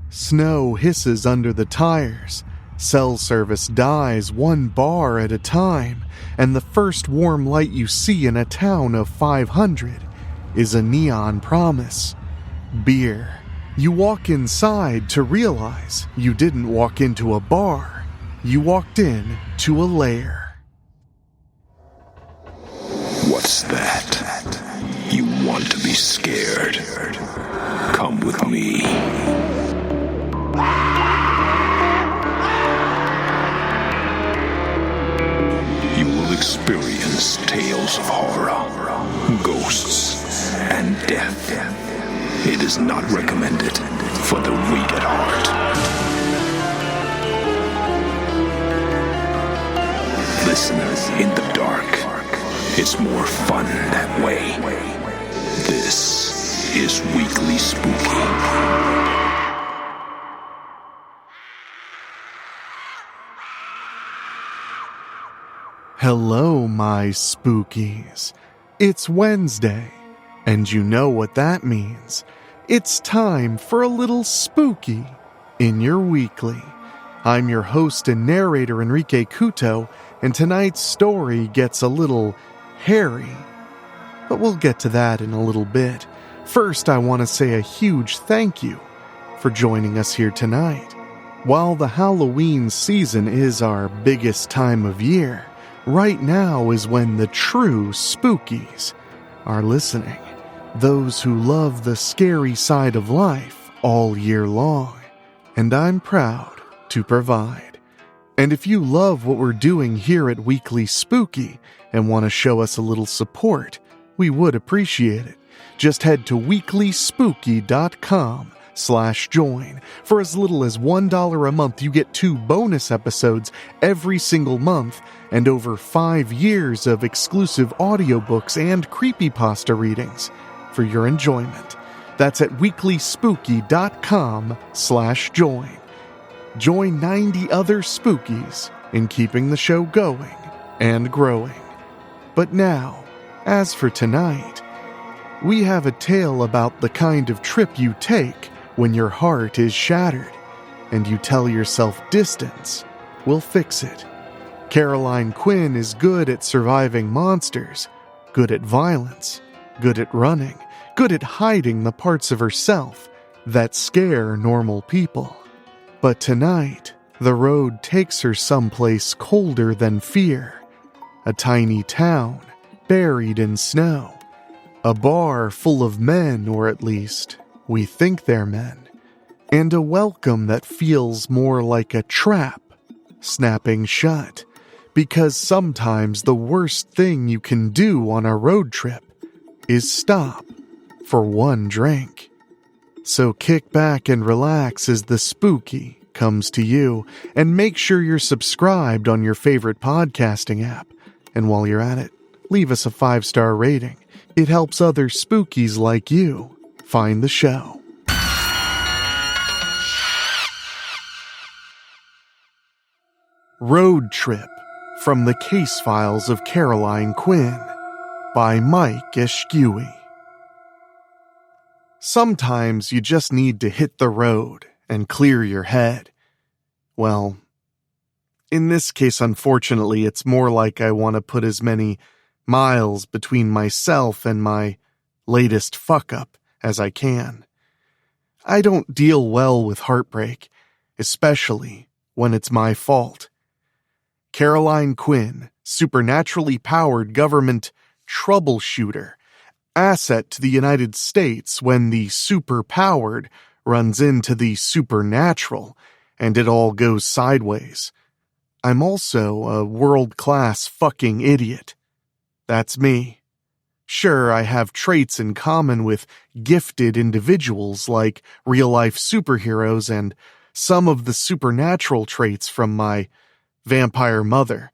Snow hisses under the tires, cell service dies 1 bar at a time, and the first warm light you see in a town of 500 is a neon promise. Beer. You walk inside to realize you didn't walk into a bar. You walked in to a lair. What's that? You want to be scared? Come with me. You will experience tales of horror, ghosts, and death. It is not recommended for the weak at heart. Listen in the dark. It's more fun that way. This is Weekly Spooky. Hello, my spookies. It's Wednesday, and you know what that means. It's time for a little spooky in your weekly. I'm your host and narrator, Enrique Couto, and tonight's story gets a little hairy. But we'll get to that in a little bit. First, I want to say a huge thank you for joining us here tonight. While the Halloween season is our biggest time of year, right now is when the true spookies are listening. Those who love the scary side of life all year long. And I'm proud to provide. And if you love what we're doing here at Weekly Spooky and want to show us a little support, we would appreciate it. Just head to weeklyspooky.com/join. For as little as $1 a month, you get 2 bonus episodes every single month and over 5 years of exclusive audiobooks and creepypasta readings for your enjoyment. That's at weeklyspooky.com/join. Join 90 other spookies in keeping the show going and growing. But now, as for tonight, we have a tale about the kind of trip you take when your heart is shattered and you tell yourself distance will fix it. Caroline Quinn is good at surviving monsters, good at violence, good at running, good at hiding the parts of herself that scare normal people. But tonight, the road takes her someplace colder than fear. A tiny town buried in snow. A bar full of men, or at least, we think they're men. And a welcome that feels more like a trap, snapping shut. Because sometimes the worst thing you can do on a road trip is stop for one drink. So kick back and relax as the spooky comes to you, and make sure you're subscribed on your favorite podcasting app. And while you're at it, leave us a 5-star rating. It helps other spookies like you find the show. Road Trip from the Case Files of Caroline Quinn by Mike Ashkewe. Sometimes you just need to hit the road and clear your head. Well, in this case, unfortunately, it's more like I want to put as many miles between myself and my latest fuck-up as I can. I don't deal well with heartbreak, especially when it's my fault. Caroline Quinn, supernaturally powered government troubleshooter, asset to the United States when the super-powered runs into the supernatural and it all goes sideways. I'm also a world-class fucking idiot. That's me. Sure, I have traits in common with gifted individuals like real-life superheroes and some of the supernatural traits from my vampire mother.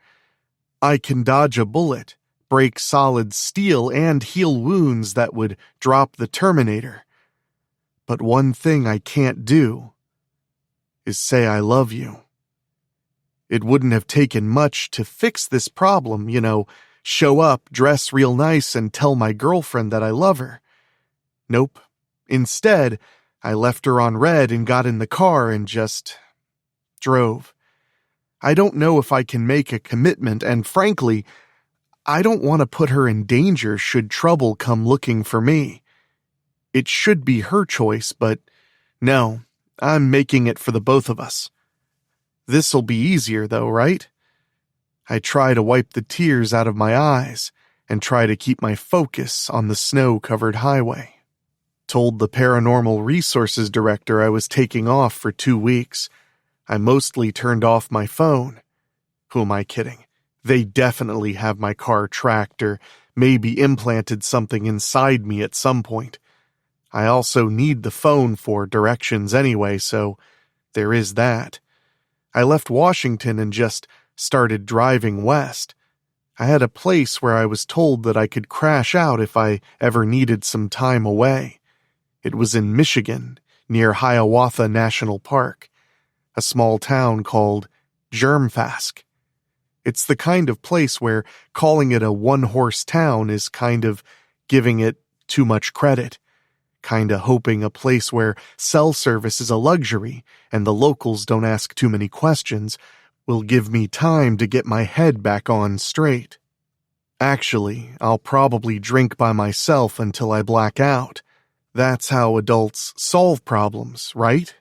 I can dodge a bullet, break solid steel, and heal wounds that would drop the Terminator. But one thing I can't do is say I love you. It wouldn't have taken much to fix this problem, show up, dress real nice, and tell my girlfriend that I love her. Nope. Instead, I left her on red and got in the car and just drove. I don't know if I can make a commitment, and frankly, I don't want to put her in danger should trouble come looking for me. It should be her choice, but no, I'm making it for the both of us. This'll be easier though, right? I try to wipe the tears out of my eyes and try to keep my focus on the snow-covered highway. Told the paranormal resources director I was taking off for 2 weeks. I mostly turned off my phone. Who am I kidding? They definitely have my car tracked or maybe implanted something inside me at some point. I also need the phone for directions anyway, so there is that. I left Washington and just started driving west. I had a place where I was told that I could crash out if I ever needed some time away. It was in Michigan, near Hiawatha National Park, a small town called Germfask. It's the kind of place where calling it a one-horse town is kind of giving it too much credit, kinda hoping a place where cell service is a luxury and the locals don't ask too many questions will give me time to get my head back on straight. Actually, I'll probably drink by myself until I black out. That's how adults solve problems, right?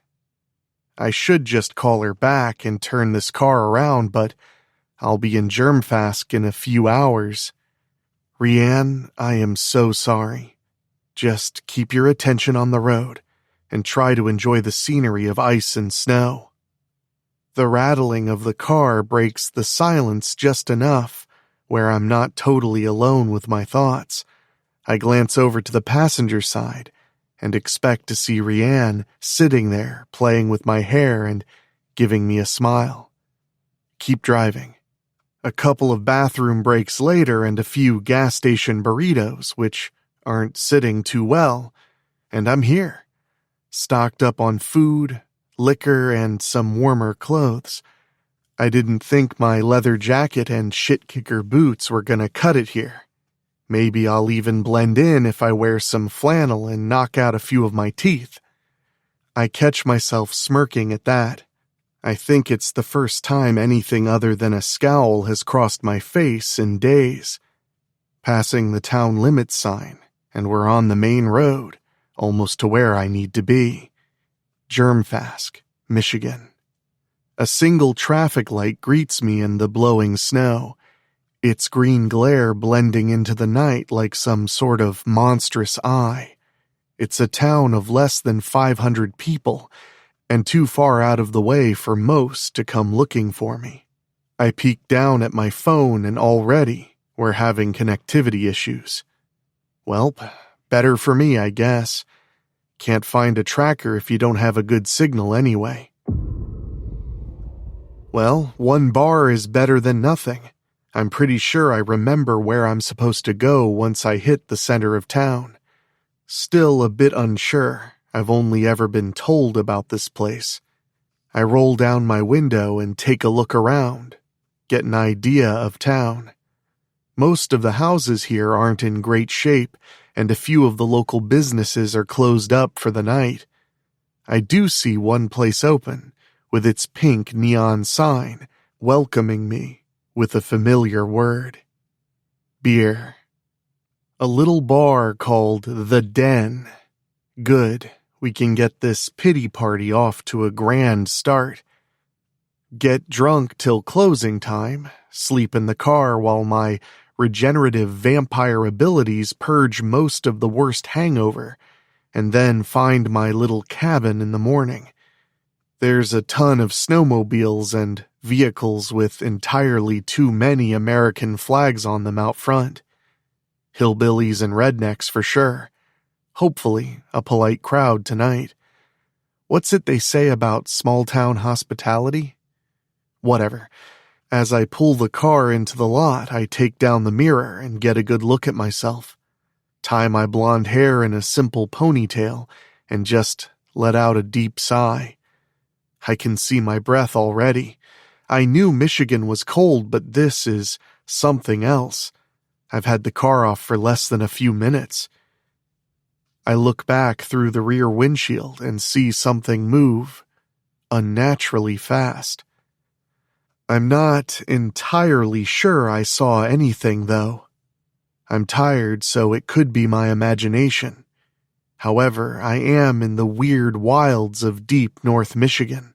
I should just call her back and turn this car around, but I'll be in Germfask in a few hours. Rianne, I am so sorry. Just keep your attention on the road and try to enjoy the scenery of ice and snow. The rattling of the car breaks the silence just enough where I'm not totally alone with my thoughts. I glance over to the passenger side and expect to see Rianne sitting there playing with my hair and giving me a smile. Keep driving. A couple of bathroom breaks later and a few gas station burritos, which aren't sitting too well, and I'm here, stocked up on food, liquor, and some warmer clothes. I didn't think my leather jacket and shit-kicker boots were gonna cut it here. Maybe I'll even blend in if I wear some flannel and knock out a few of my teeth. I catch myself smirking at that. I think it's the first time anything other than a scowl has crossed my face in days. Passing the town limits sign, and we're on the main road, almost to where I need to be. Germfask, Michigan. A single traffic light greets me in the blowing snow, its green glare blending into the night like some sort of monstrous eye. It's a town of less than 500 people, and too far out of the way for most to come looking for me. I peek down at my phone and already we're having connectivity issues. Welp, better for me, I guess. Can't find a tracker if you don't have a good signal anyway. Well, one bar is better than nothing. I'm pretty sure I remember where I'm supposed to go once I hit the center of town. Still a bit unsure. I've only ever been told about this place. I roll down my window and take a look around, get an idea of town. Most of the houses here aren't in great shape, and a few of the local businesses are closed up for the night. I do see one place open, with its pink neon sign, welcoming me with a familiar word. Beer. A little bar called The Den. Good, we can get this pity party off to a grand start. Get drunk till closing time, sleep in the car while my regenerative vampire abilities purge most of the worst hangover, and then find my little cabin in the morning. There's a ton of snowmobiles and vehicles with entirely too many American flags on them out front. Hillbillies and rednecks for sure. Hopefully, a polite crowd tonight. What's it they say about small-town hospitality? Whatever. As I pull the car into the lot, I take down the mirror and get a good look at myself. Tie my blonde hair in a simple ponytail and just let out a deep sigh. I can see my breath already. I knew Michigan was cold, but this is something else. I've had the car off for less than a few minutes. I look back through the rear windshield and see something move unnaturally fast. I'm not entirely sure I saw anything, though. I'm tired, so it could be my imagination. However, I am in the weird wilds of deep North Michigan.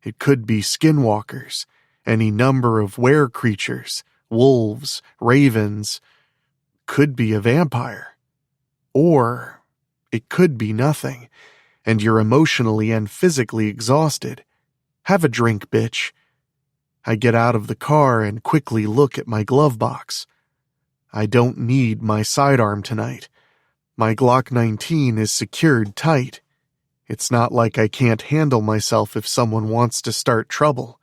It could be skinwalkers, any number of were creatures, wolves, ravens, could be a vampire. Or it could be nothing, and you're emotionally and physically exhausted. Have a drink, bitch. I get out of the car and quickly look at my glove box. I don't need my sidearm tonight. My Glock 19 is secured tight. It's not like I can't handle myself if someone wants to start trouble.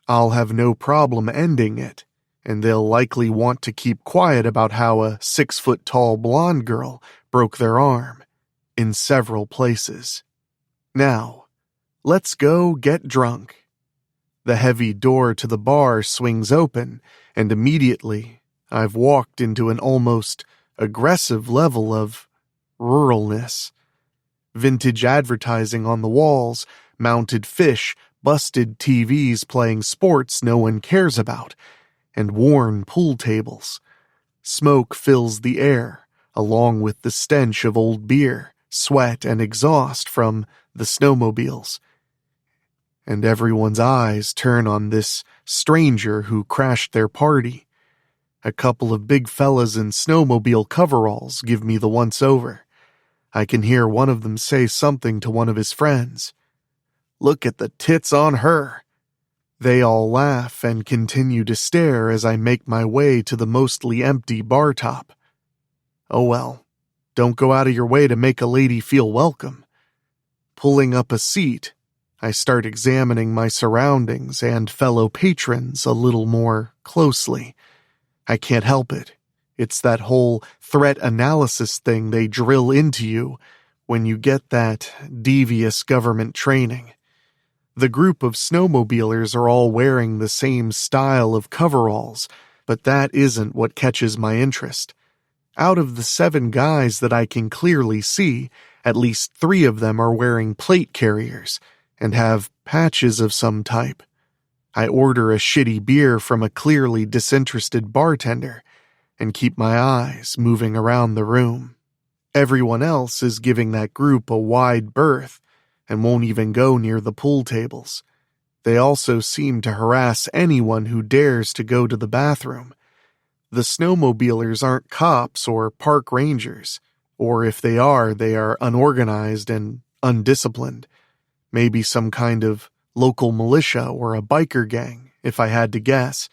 I'll have no problem ending it, and they'll likely want to keep quiet about how a 6-foot-tall blonde girl broke their arm in several places. Now, let's go get drunk. The heavy door to the bar swings open, and immediately I've walked into an almost aggressive level of ruralness. Vintage advertising on the walls, mounted fish, busted TVs playing sports no one cares about, and worn pool tables. Smoke fills the air, along with the stench of old beer, sweat, and exhaust from the snowmobiles. And everyone's eyes turn on this stranger who crashed their party. A couple of big fellas in snowmobile coveralls give me the once-over. I can hear one of them say something to one of his friends. "Look at the tits on her." They all laugh and continue to stare as I make my way to the mostly empty bar top. Oh well, don't go out of your way to make a lady feel welcome. Pulling up a seat, I start examining my surroundings and fellow patrons a little more closely. I can't help it. It's that whole threat analysis thing they drill into you when you get that devious government training. The group of snowmobilers are all wearing the same style of coveralls, but that isn't what catches my interest. Out of the 7 guys that I can clearly see, at least 3 of them are wearing plate carriers and have patches of some type. I order a shitty beer from a clearly disinterested bartender and keep my eyes moving around the room. Everyone else is giving that group a wide berth and won't even go near the pool tables. They also seem to harass anyone who dares to go to the bathroom. The snowmobilers aren't cops or park rangers, or if they are unorganized and undisciplined. Maybe some kind of local militia or a biker gang, if I had to guess.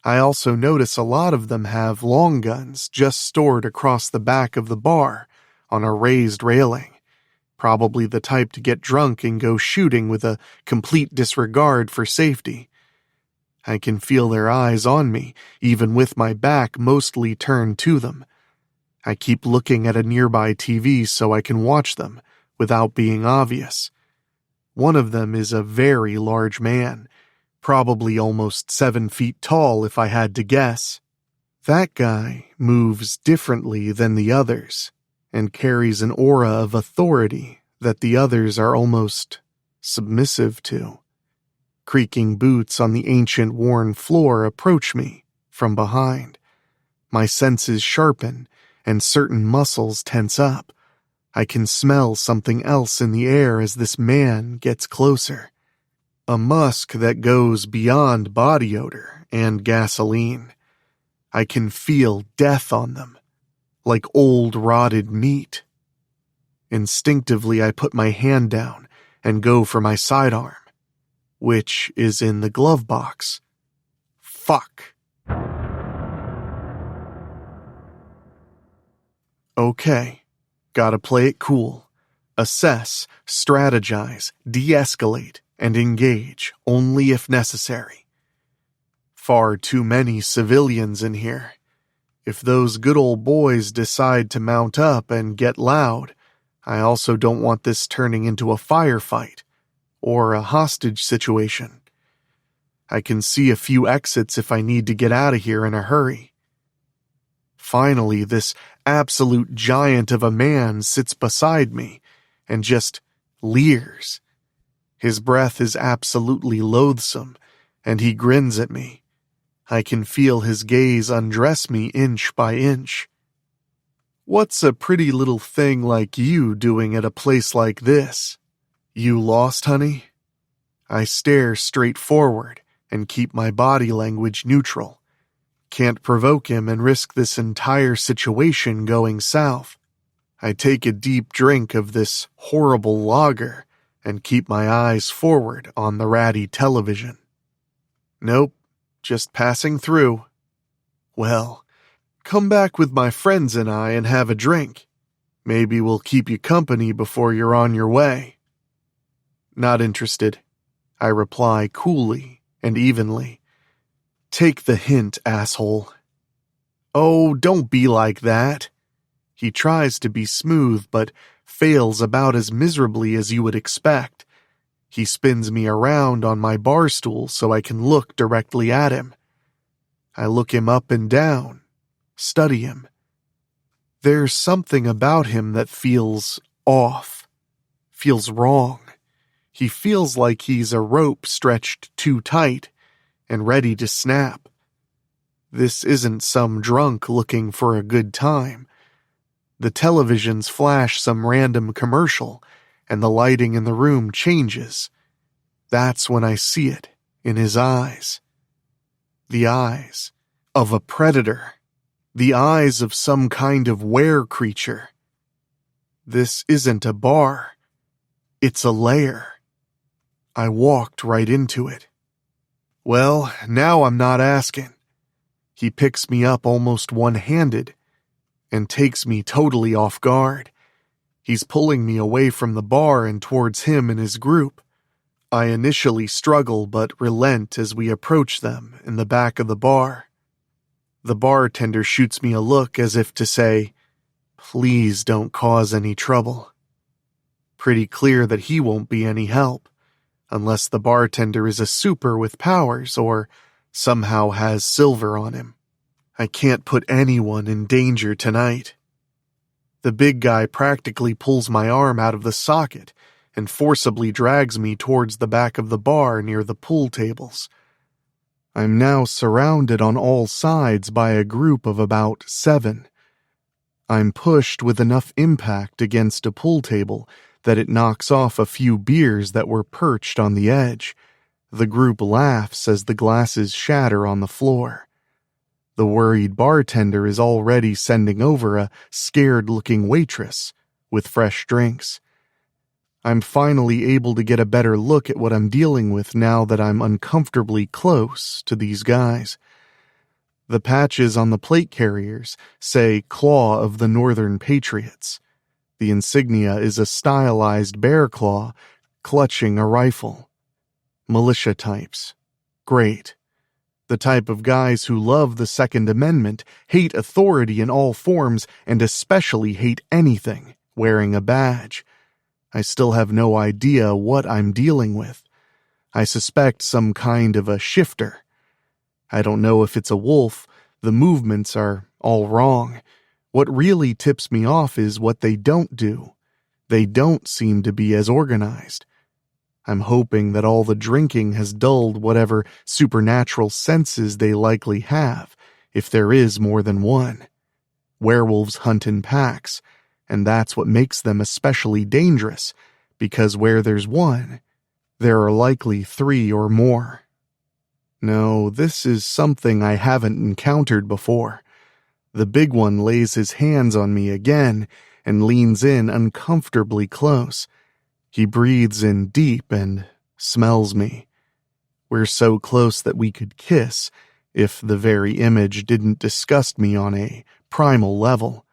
I also notice a lot of them have long guns just stored across the back of the bar on a raised railing. Probably the type to get drunk and go shooting with a complete disregard for safety. I can feel their eyes on me, even with my back mostly turned to them. I keep looking at a nearby TV so I can watch them without being obvious. One of them is a very large man, probably almost 7 feet tall if I had to guess. That guy moves differently than the others and carries an aura of authority that the others are almost submissive to. Creaking boots on the ancient worn floor approach me from behind. My senses sharpen and certain muscles tense up. I can smell something else in the air as this man gets closer. A musk that goes beyond body odor and gasoline. I can feel death on them, like old rotted meat. Instinctively, I put my hand down and go for my sidearm, which is in the glove box. Fuck. Okay. Gotta play it cool. Assess, strategize, de-escalate, and engage only if necessary. Far too many civilians in here. If those good old boys decide to mount up and get loud, I also don't want this turning into a firefight or a hostage situation. I can see a few exits if I need to get out of here in a hurry. Finally, this absolute giant of a man sits beside me and just leers. His breath is absolutely loathsome, and he grins at me. I can feel his gaze undress me inch by inch. "What's a pretty little thing like you doing at a place like this? You lost, honey?" I stare straight forward and keep my body language neutral. Can't provoke him and risk this entire situation going south. I take a deep drink of this horrible lager and keep my eyes forward on the ratty television. "Nope, just passing through." "Well, come back with my friends and I and have a drink. Maybe we'll keep you company before you're on your way." "Not interested," I reply coolly and evenly. "Take the hint, asshole." "Oh, don't be like that." He tries to be smooth, but fails about as miserably as you would expect. He spins me around on my bar stool so I can look directly at him. I look him up and down, study him. There's something about him that feels off, feels wrong. He feels like he's a rope stretched too tight and ready to snap. This isn't some drunk looking for a good time. The televisions flash some random commercial, and the lighting in the room changes. That's when I see it in his eyes. The eyes of a predator. The eyes of some kind of were creature. This isn't a bar. It's a lair. I walked right into it. Well, now I'm not asking. He picks me up almost one-handed and takes me totally off guard. He's pulling me away from the bar and towards him and his group. I initially struggle but relent as we approach them in the back of the bar. The bartender shoots me a look as if to say, "Please don't cause any trouble." Pretty clear that he won't be any help, unless the bartender is a super with powers or somehow has silver on him. I can't put anyone in danger tonight. The big guy practically pulls my arm out of the socket and forcibly drags me towards the back of the bar near the pool tables. I'm now surrounded on all sides by a group of about 7. I'm pushed with enough impact against a pool table that it knocks off a few beers that were perched on the edge. The group laughs as the glasses shatter on the floor. The worried bartender is already sending over a scared-looking waitress with fresh drinks. I'm finally able to get a better look at what I'm dealing with now that I'm uncomfortably close to these guys. The patches on the plate carriers say Claw of the Northern Patriots. The insignia is a stylized bear claw clutching a rifle. Militia types. Great. The type of guys who love the Second Amendment, hate authority in all forms, and especially hate anything wearing a badge. I still have no idea what I'm dealing with. I suspect some kind of a shifter. I don't know if it's a wolf. The movements are all wrong. What really tips me off is what they don't do. They don't seem to be as organized. I'm hoping that all the drinking has dulled whatever supernatural senses they likely have, if there is more than one. Werewolves hunt in packs, and that's what makes them especially dangerous, because where there's one, there are likely 3 or more. No, this is something I haven't encountered before. The big one lays his hands on me again and leans in uncomfortably close. He breathes in deep and smells me. We're so close that we could kiss if the very image didn't disgust me on a primal level.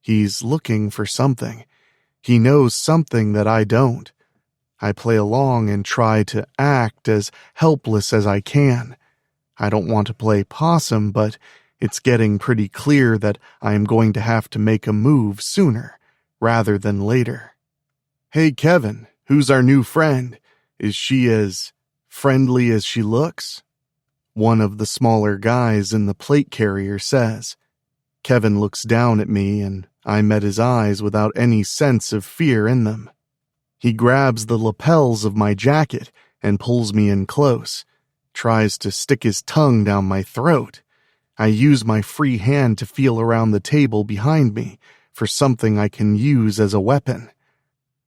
He's looking for something. He knows something that I don't. I play along and try to act as helpless as I can. I don't want to play possum, but it's getting pretty clear that I am going to have to make a move sooner rather than later. "Hey, Kevin, who's our new friend? Is she as friendly as she looks?" One of the smaller guys in the plate carrier says. Kevin looks down at me, and I met his eyes without any sense of fear in them. He grabs the lapels of my jacket and pulls me in close, tries to stick his tongue down my throat. I use my free hand to feel around the table behind me for something I can use as a weapon.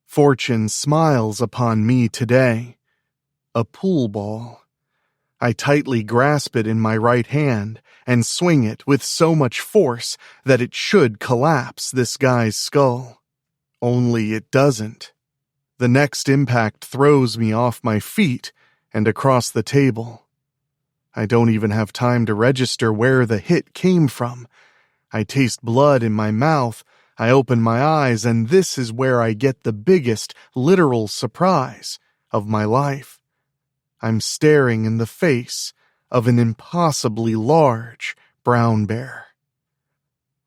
Fortune smiles upon me today. A pool ball. I tightly grasp it in my right hand and swing it with so much force that it should collapse this guy's skull. Only it doesn't. The next impact throws me off my feet and across the table. I don't even have time to register where the hit came from. I taste blood in my mouth, I open my eyes, and this is where I get the biggest literal surprise of my life. I'm staring in the face of an impossibly large brown bear.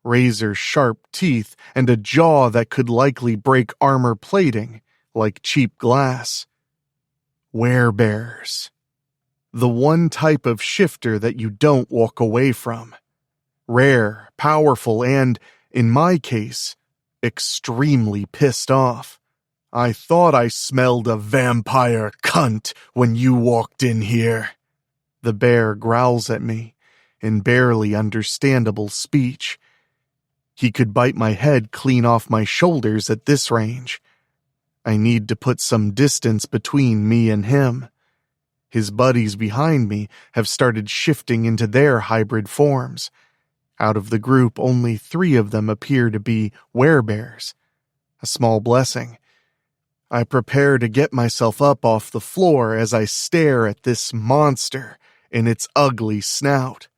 Razor-sharp teeth and a jaw that could likely break armor plating like cheap glass. Werebears. The one type of shifter that you don't walk away from. Rare, powerful, and, in my case, extremely pissed off. I thought I smelled a vampire cunt when you walked in here. The bear growls at me in barely understandable speech. He could bite my head clean off my shoulders at this range. I need to put some distance between me and him. His buddies behind me have started shifting into their hybrid forms. Out of the group, only 3 of them appear to be werebears. A small blessing. I prepare to get myself up off the floor as I stare at this monster in its ugly snout.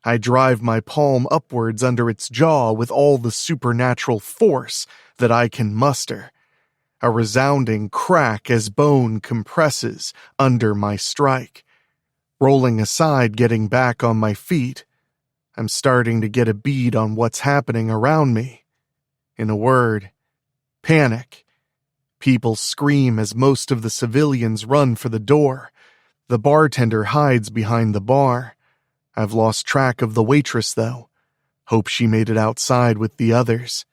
I drive my palm upwards under its jaw with all the supernatural force that I can muster. A resounding crack as bone compresses under my strike. Rolling aside, getting back on my feet, I'm starting to get a bead on what's happening around me. In a word, panic. People scream as most of the civilians run for the door. The bartender hides behind the bar. I've lost track of the waitress, though. Hope she made it outside with the others.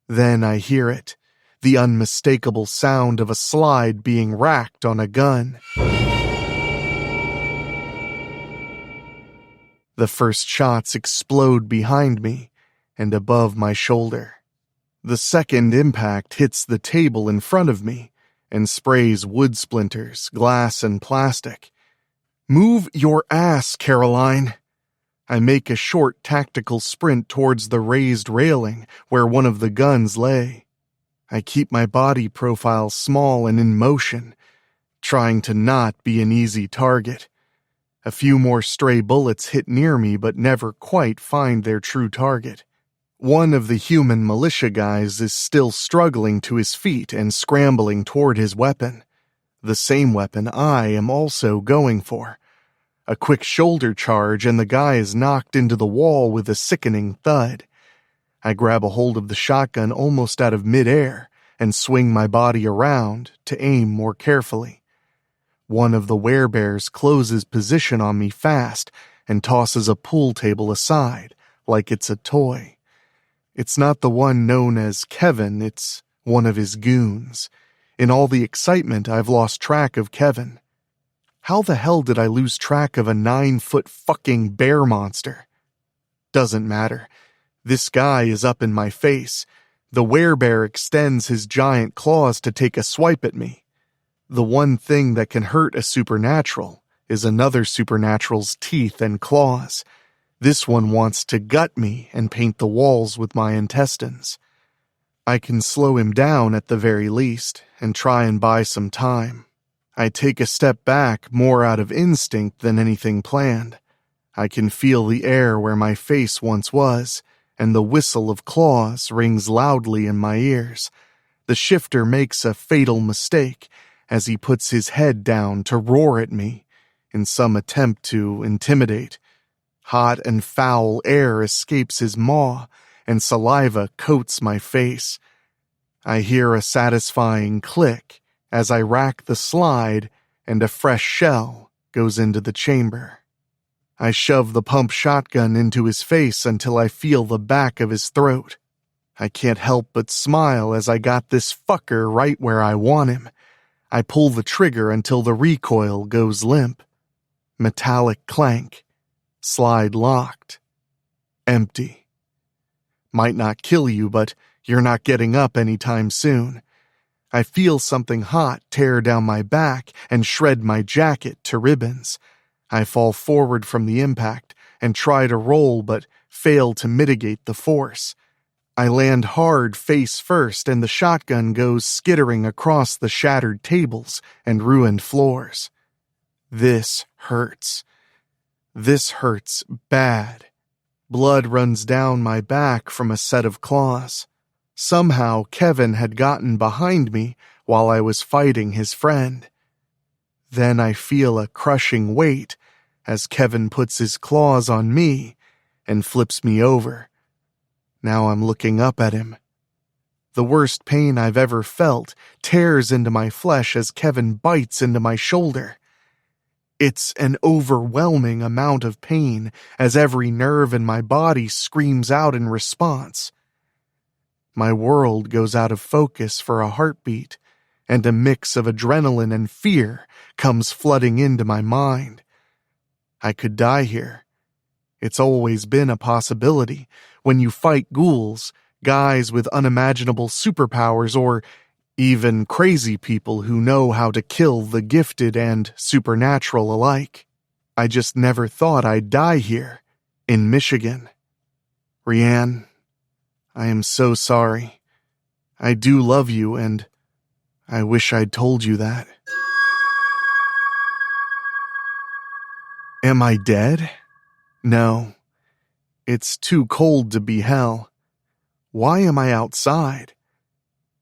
Then I hear it. The unmistakable sound of a slide being racked on a gun. The first shots explode behind me and above my shoulder. The second impact hits the table in front of me and sprays wood splinters, glass, and plastic. Move your ass, Caroline. I make a short tactical sprint towards the raised railing where one of the guns lay. I keep my body profile small and in motion, trying to not be an easy target. A few more stray bullets hit near me but never quite find their true target. One of the human militia guys is still struggling to his feet and scrambling toward his weapon. The same weapon I am also going for. A quick shoulder charge and the guy is knocked into the wall with a sickening thud. I grab a hold of the shotgun almost out of midair and swing my body around to aim more carefully. One of the werebears closes position on me fast and tosses a pool table aside like it's a toy. It's not the one known as Kevin, it's one of his goons. In all the excitement, I've lost track of Kevin. How the hell did I lose track of a 9-foot fucking bear monster? Doesn't matter. This guy is up in my face. The werebear extends his giant claws to take a swipe at me. The one thing that can hurt a supernatural is another supernatural's teeth and claws. This one wants to gut me and paint the walls with my intestines. I can slow him down at the very least and try and buy some time. I take a step back more out of instinct than anything planned. I can feel the air where my face once was, and the whistle of claws rings loudly in my ears. The shifter makes a fatal mistake as he puts his head down to roar at me in some attempt to intimidate. Hot and foul air escapes his maw, and saliva coats my face. I hear a satisfying click as I rack the slide, and a fresh shell goes into the chamber. I shove the pump shotgun into his face until I feel the back of his throat. I can't help but smile as I got this fucker right where I want him. I pull the trigger until the recoil goes limp. Metallic clank. Slide locked. Empty. Might not kill you, but you're not getting up anytime soon. I feel something hot tear down my back and shred my jacket to ribbons. I fall forward from the impact and try to roll but fail to mitigate the force. I land hard face first and the shotgun goes skittering across the shattered tables and ruined floors. This hurts. This hurts bad. Blood runs down my back from a set of claws. Somehow Kevin had gotten behind me while I was fighting his friend. Then I feel a crushing weight as Kevin puts his claws on me and flips me over. Now I'm looking up at him. The worst pain I've ever felt tears into my flesh as Kevin bites into my shoulder. It's an overwhelming amount of pain as every nerve in my body screams out in response. My world goes out of focus for a heartbeat, and a mix of adrenaline and fear comes flooding into my mind. I could die here. It's always been a possibility when you fight ghouls, guys with unimaginable superpowers, or even crazy people who know how to kill the gifted and supernatural alike. I just never thought I'd die here, in Michigan. Rianne, I am so sorry. I do love you, and I wish I'd told you that. Am I dead? No. It's too cold to be hell. Why am I outside?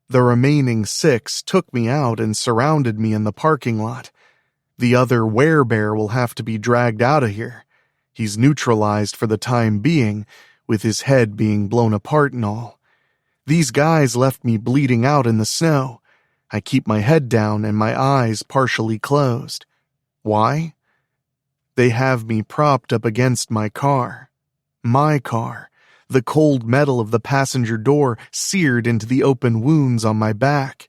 The remaining 6 took me out and surrounded me in the parking lot. The other werebear will have to be dragged out of here. He's neutralized for the time being, with his head being blown apart and all. These guys left me bleeding out in the snow. I keep my head down and my eyes partially closed. Why? They have me propped up against my car. My car. The cold metal of the passenger door seared into the open wounds on my back.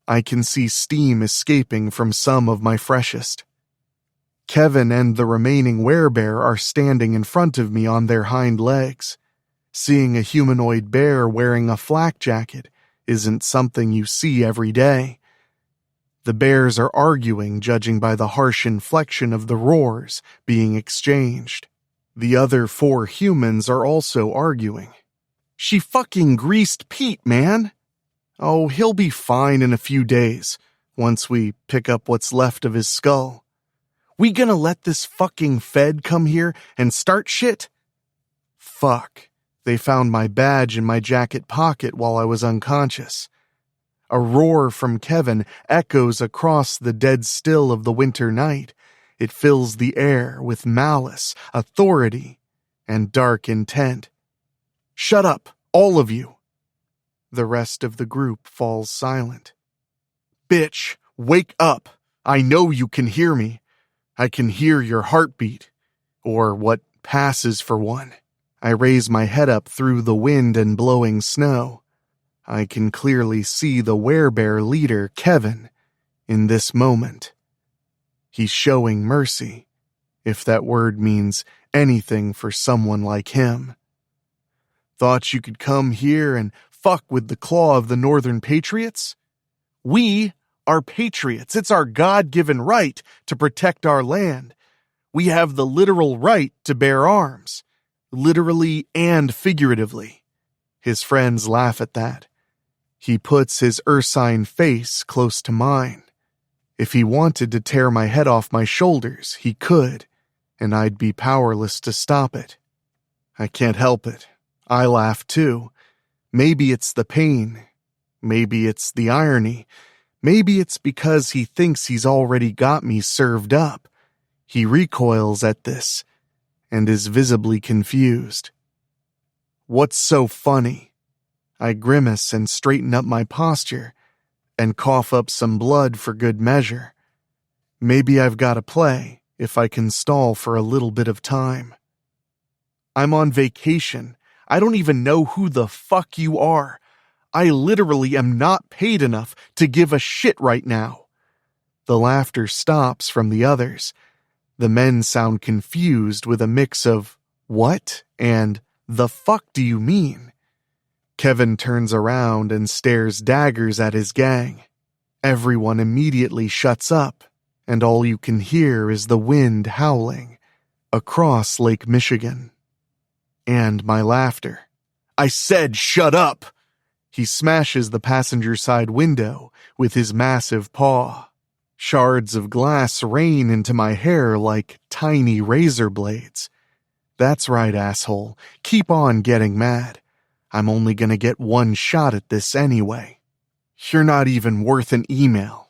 I can see steam escaping from some of my freshest. Kevin and the remaining werebear are standing in front of me on their hind legs. Seeing a humanoid bear wearing a flak jacket isn't something you see every day. The bears are arguing, judging by the harsh inflection of the roars being exchanged. The other 4 humans are also arguing. She fucking greased Pete, man. Oh, he'll be fine in a few days, once we pick up what's left of his skull. We gonna let this fucking Fed come here and start shit? Fuck. They found my badge in my jacket pocket while I was unconscious. A roar from Kevin echoes across the dead still of the winter night. It fills the air with malice, authority, and dark intent. Shut up, all of you. The rest of the group falls silent. Bitch, wake up. I know you can hear me. I can hear your heartbeat, or what passes for one. I raise my head up through the wind and blowing snow. I can clearly see the werebear leader, Kevin, in this moment. He's showing mercy, if that word means anything for someone like him. Thought you could come here and fuck with the claw of the Northern Patriots? We are patriots. It's our God-given right to protect our land. We have the literal right to bear arms, literally and figuratively. His friends laugh at that. He puts his ursine face close to mine. If he wanted to tear my head off my shoulders, he could, and I'd be powerless to stop it. I can't help it. I laugh too. Maybe it's the pain. Maybe it's the irony. Maybe it's because he thinks he's already got me served up. He recoils at this and is visibly confused. What's so funny? I grimace and straighten up my posture and cough up some blood for good measure. Maybe I've got to play, if I can stall for a little bit of time. I'm on vacation. I don't even know who the fuck you are. I literally am not paid enough to give a shit right now. The laughter stops from the others. The men sound confused with a mix of what and the fuck do you mean? Kevin turns around and stares daggers at his gang. Everyone immediately shuts up, and all you can hear is the wind howling across Lake Michigan. And my laughter. I said shut up! He smashes the passenger side window with his massive paw. Shards of glass rain into my hair like tiny razor blades. That's right, asshole. Keep on getting mad. I'm only gonna get one shot at this anyway. You're not even worth an email.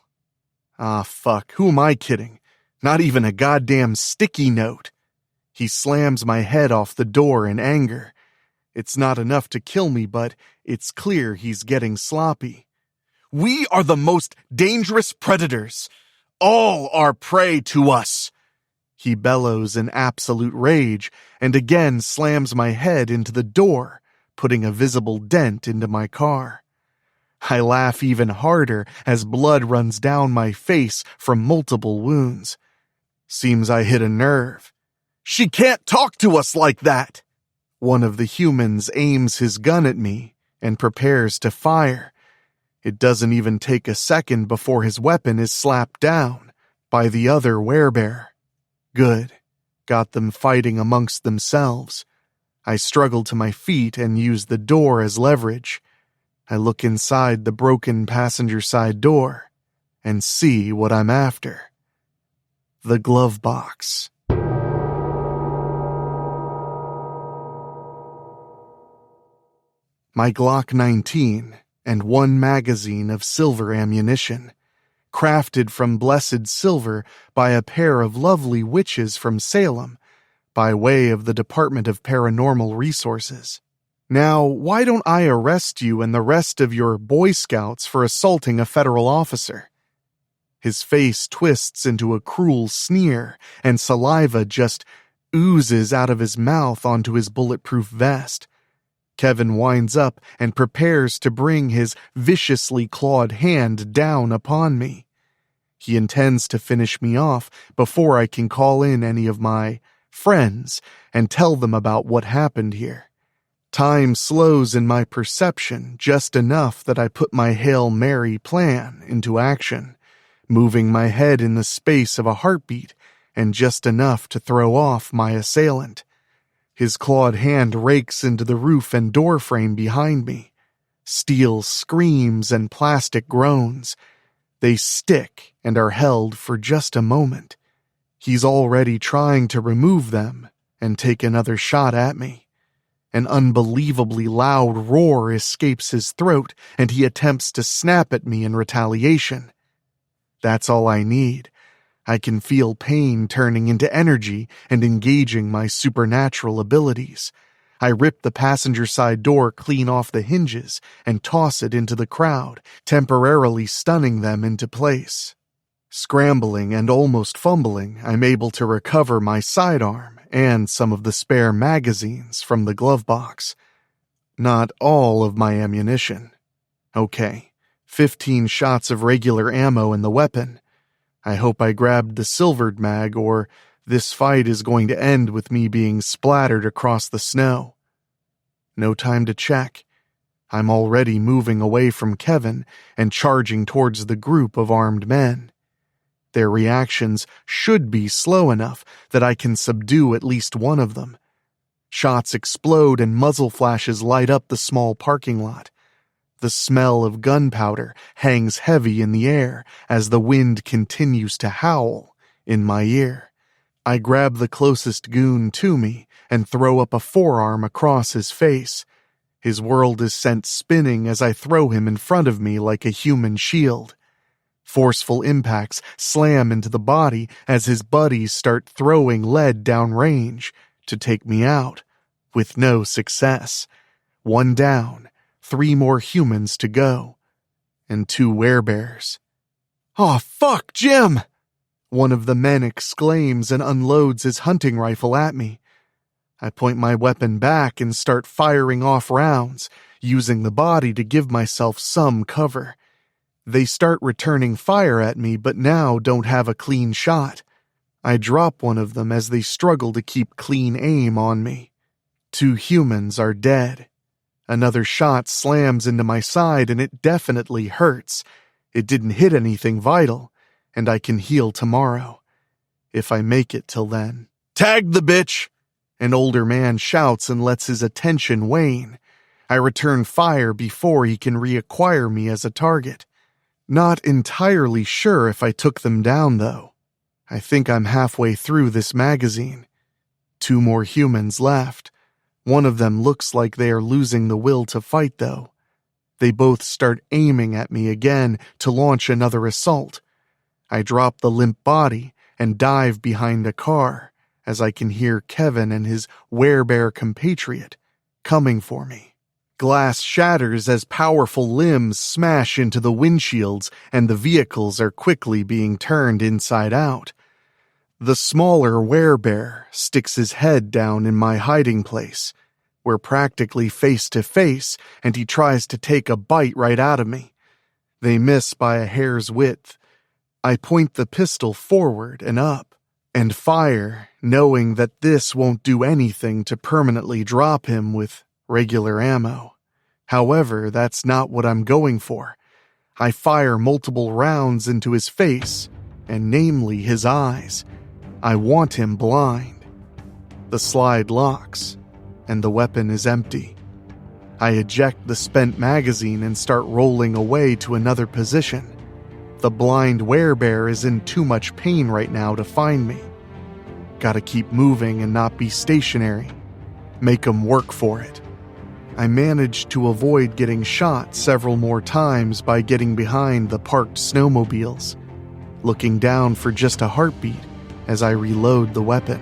Ah, fuck. Who am I kidding? Not even a goddamn sticky note. He slams my head off the door in anger. It's not enough to kill me, but it's clear he's getting sloppy. We are the most dangerous predators. All are prey to us. He bellows in absolute rage and again slams my head into the door, putting a visible dent into my car. I laugh even harder as blood runs down my face from multiple wounds. Seems I hit a nerve. She can't talk to us like that! One of the humans aims his gun at me and prepares to fire. It doesn't even take a second before his weapon is slapped down by the other werebear. Good. Got them fighting amongst themselves. I struggle to my feet and use the door as leverage. I look inside the broken passenger side door and see what I'm after. The glove box. My Glock 19 and one magazine of silver ammunition, crafted from blessed silver by a pair of lovely witches from Salem, by way of the Department of Paranormal Resources. Now, why don't I arrest you and the rest of your Boy Scouts for assaulting a federal officer? His face twists into a cruel sneer, and saliva just oozes out of his mouth onto his bulletproof vest. Kevin winds up and prepares to bring his viciously clawed hand down upon me. He intends to finish me off before I can call in any of my friends and tell them about what happened here. Time slows in my perception just enough that I put my Hail Mary plan into action, moving my head in the space of a heartbeat and just enough to throw off my assailant. His clawed hand rakes into the roof and door frame behind me. Steel screams and plastic groans. They stick and are held for just a moment. He's already trying to remove them and take another shot at me. An unbelievably loud roar escapes his throat, and he attempts to snap at me in retaliation. That's all I need. I can feel pain turning into energy and engaging my supernatural abilities. I rip the passenger side door clean off the hinges and toss it into the crowd, temporarily stunning them into place. Scrambling and almost fumbling, I'm able to recover my sidearm and some of the spare magazines from the glove box. Not all of my ammunition. Okay, 15 shots of regular ammo in the weapon. I hope I grabbed the silvered mag, or this fight is going to end with me being splattered across the snow. No time to check. I'm already moving away from Kevin and charging towards the group of armed men. Their reactions should be slow enough that I can subdue at least one of them. Shots explode and muzzle flashes light up the small parking lot. The smell of gunpowder hangs heavy in the air as the wind continues to howl in my ear. I grab the closest goon to me and throw up a forearm across his face. His world is sent spinning as I throw him in front of me like a human shield. Forceful impacts slam into the body as his buddies start throwing lead downrange to take me out, with no success. One down. 3 more humans to go, and 2 werebears. "Aw, fuck, Jim!" One of the men exclaims and unloads his hunting rifle at me. I point my weapon back and start firing off rounds, using the body to give myself some cover. They start returning fire at me, but now don't have a clean shot. I drop one of them as they struggle to keep clean aim on me. 2 humans are dead. Another shot slams into my side and it definitely hurts. It didn't hit anything vital, and I can heal tomorrow. If I make it till then. "Tag the bitch!" An older man shouts and lets his attention wane. I return fire before he can reacquire me as a target. Not entirely sure if I took them down, though. I think I'm halfway through this magazine. 2 more humans left. One of them looks like they are losing the will to fight, though. They both start aiming at me again to launch another assault. I drop the limp body and dive behind a car as I can hear Kevin and his werebear compatriot coming for me. Glass shatters as powerful limbs smash into the windshields and the vehicles are quickly being turned inside out. The smaller werebear sticks his head down in my hiding place. We're practically face to face, and he tries to take a bite right out of me. They miss by a hair's width. I point the pistol forward and up, and fire, knowing that this won't do anything to permanently drop him with regular ammo. However, that's not what I'm going for. I fire multiple rounds into his face, and namely his eyes. I want him blind. The slide locks, and the weapon is empty. I eject the spent magazine and start rolling away to another position. The blind werebear is in too much pain right now to find me. Gotta keep moving and not be stationary. Make him work for it. I managed to avoid getting shot several more times by getting behind the parked snowmobiles, looking down for just a heartbeat as I reload the weapon.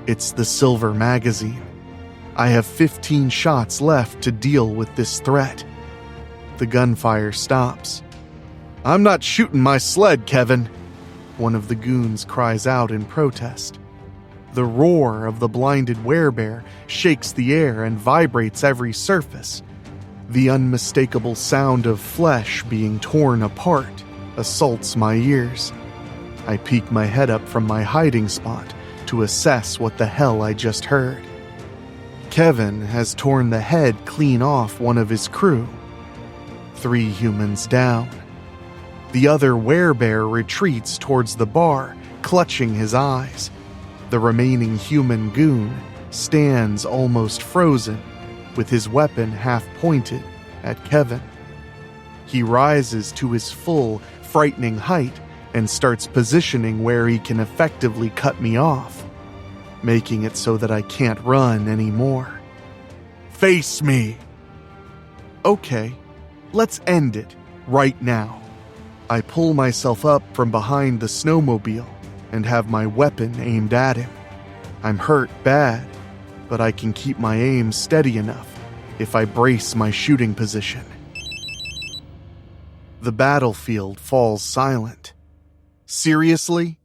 It's the silver magazine. I have 15 shots left to deal with this threat. The gunfire stops. "I'm not shooting my sled, Kevin," one of the goons cries out in protest. The roar of the blinded werebear shakes the air and vibrates every surface. The unmistakable sound of flesh being torn apart assaults my ears. I peek my head up from my hiding spot to assess what the hell I just heard. Kevin has torn the head clean off one of his crew. 3 humans down. The other werebear retreats towards the bar, clutching his eyes. The remaining human goon stands almost frozen, with his weapon half pointed at Kevin. He rises to his full, frightening height and starts positioning where he can effectively cut me off, making it so that I can't run anymore. "Face me!" Okay, let's end it right now. I pull myself up from behind the snowmobile and have my weapon aimed at him. I'm hurt bad, but I can keep my aim steady enough if I brace my shooting position. The battlefield falls silent. Seriously?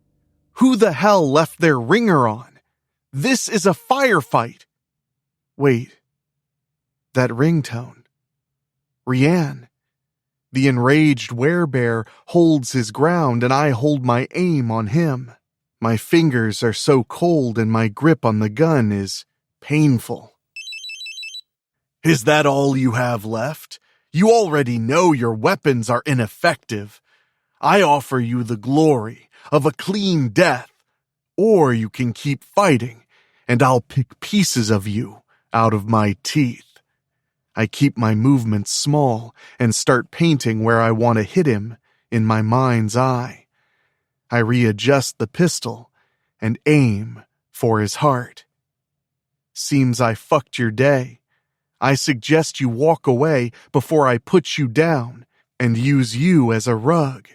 Who the hell left their ringer on? This is a firefight. Wait. That ringtone. Rianne. The enraged werebear holds his ground and I hold my aim on him. My fingers are so cold and my grip on the gun is painful. "Is that all you have left? You already know your weapons are ineffective. I offer you the glory of a clean death, or you can keep fighting and I'll pick pieces of you out of my teeth." I keep my movements small and start painting where I want to hit him in my mind's eye. I readjust the pistol and aim for his heart. "Seems I fucked your day. I suggest you walk away before I put you down and use you as a rug."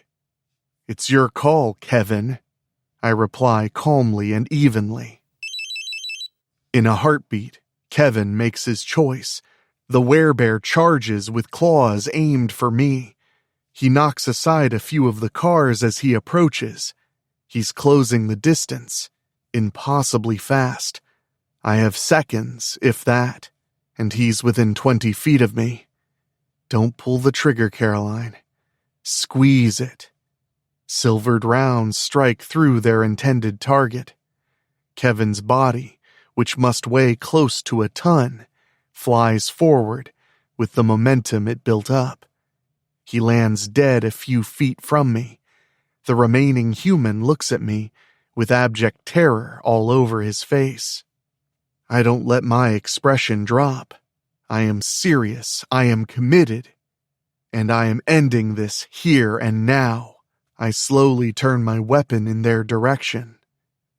"It's your call, Kevin," I reply calmly and evenly. In a heartbeat, Kevin makes his choice. The werebear charges with claws aimed for me. He knocks aside a few of the cars as he approaches. He's closing the distance, impossibly fast. I have seconds, if that, and he's within 20 feet of me. Don't pull the trigger, Caroline. Squeeze it. Silvered rounds strike through their intended target. Kevin's body, which must weigh close to a ton, flies forward with the momentum it built up. He lands dead a few feet from me. The remaining human looks at me with abject terror all over his face. I don't let my expression drop. I am serious, I am committed, and I am ending this here and now. I slowly turn my weapon in their direction.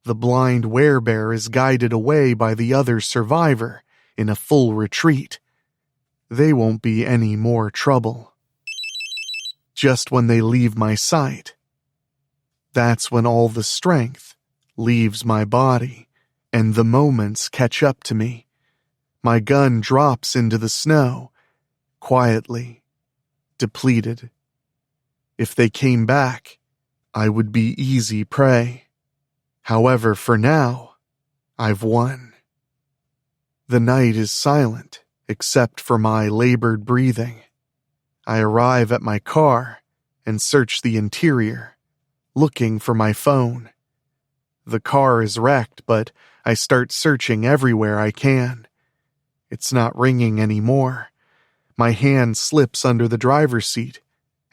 The blind werebear is guided away by the other survivor in a full retreat. They won't be any more trouble. Just when they leave my sight, that's when all the strength leaves my body and the moments catch up to me. My gun drops into the snow, quietly, depleted. If they came back, I would be easy prey. However, for now, I've won. The night is silent, except for my labored breathing. I arrive at my car and search the interior, looking for my phone. The car is wrecked, but I start searching everywhere I can. It's not ringing anymore. My hand slips under the driver's seat,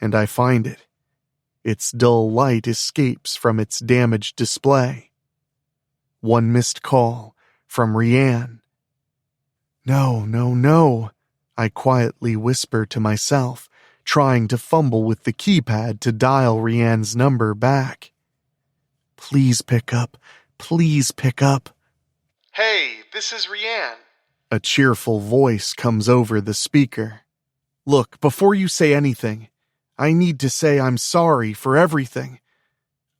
and I find it. Its dull light escapes from its damaged display. One missed call from Rianne. No, I quietly whisper to myself, trying to fumble with the keypad to dial Rianne's number back. Please pick up. Please pick up. Hey, this is Rianne. A cheerful voice comes over the speaker. Look, before you say anything, I need to say I'm sorry for everything.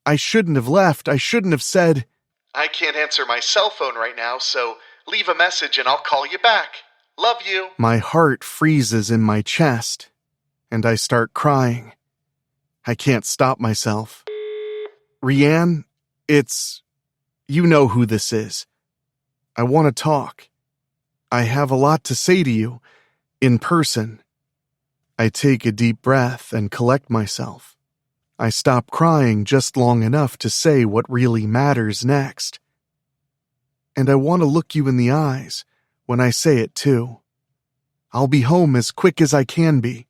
I shouldn't have left. I shouldn't have said... I can't answer my cell phone right now, so leave a message and I'll call you back. Love you. My heart freezes in my chest, and I start crying. I can't stop myself. Rianne, you know who this is. I want to talk. I have a lot to say to you, in person. I take a deep breath and collect myself. I stop crying just long enough to say what really matters next. And I want to look you in the eyes when I say it too. I'll be home as quick as I can be.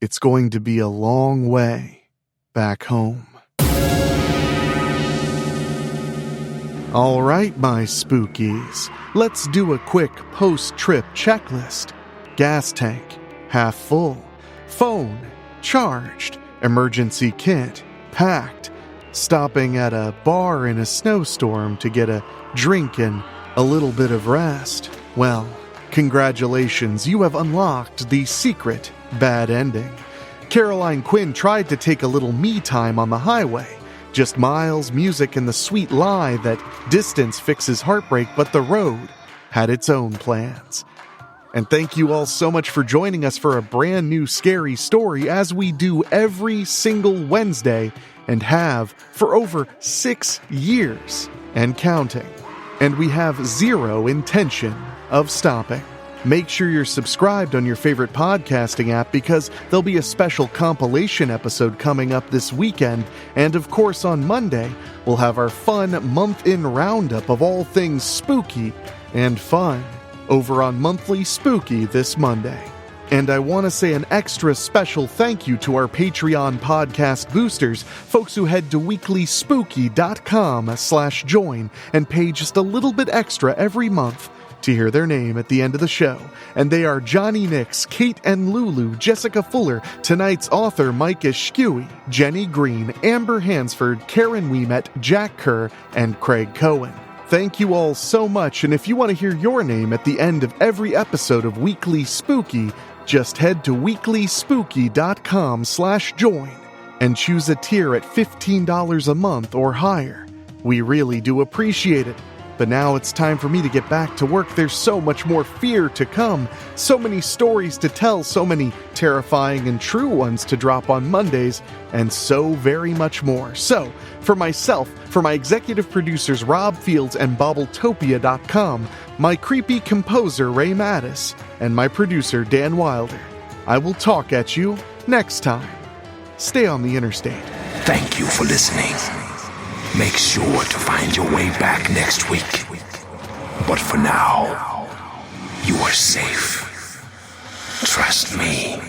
It's going to be a long way back home. All right, my spookies, let's do a quick post-trip checklist. Gas tank, half full. Phone, charged. Emergency kit, packed. Stopping at a bar in a snowstorm to get a drink and a little bit of rest. Well, congratulations, you have unlocked the secret bad ending. Caroline Quinn tried to take a little me time on the highway. Just miles, music, and the sweet lie that distance fixes heartbreak, but the road had its own plans. And thank you all so much for joining us for a brand new scary story, as we do every single Wednesday and have for over 6 years and counting. And we have zero intention of stopping. Make sure you're subscribed on your favorite podcasting app, because there'll be a special compilation episode coming up this weekend. And of course, on Monday, we'll have our fun month-in roundup of all things spooky and fun over on Monthly Spooky this Monday. And I want to say an extra special thank you to our Patreon podcast boosters, folks who head to weeklyspooky.com/join and pay just a little bit extra every month to hear their name at the end of the show. And they are Johnny Nix, Kate and Lulu, Jessica Fuller, tonight's author Mike Ashkewe, Jenny Green, Amber Hansford, Karen Weemet, Jack Kerr, and Craig Cohen. Thank you all so much, and if you want to hear your name at the end of every episode of Weekly Spooky, just head to weeklyspooky.com/join and choose a tier at $15 a month or higher. We really do appreciate it. But now it's time for me to get back to work. There's so much more fear to come, so many stories to tell, so many terrifying and true ones to drop on Mondays, and so very much more. So, for myself, for my executive producers Rob Fields and Bobbletopia.com, my creepy composer Ray Mattis, and my producer Dan Wilder, I will talk at you next time. Stay on the interstate. Thank you for listening. Make sure to find your way back next week. But for now, you are safe. Trust me.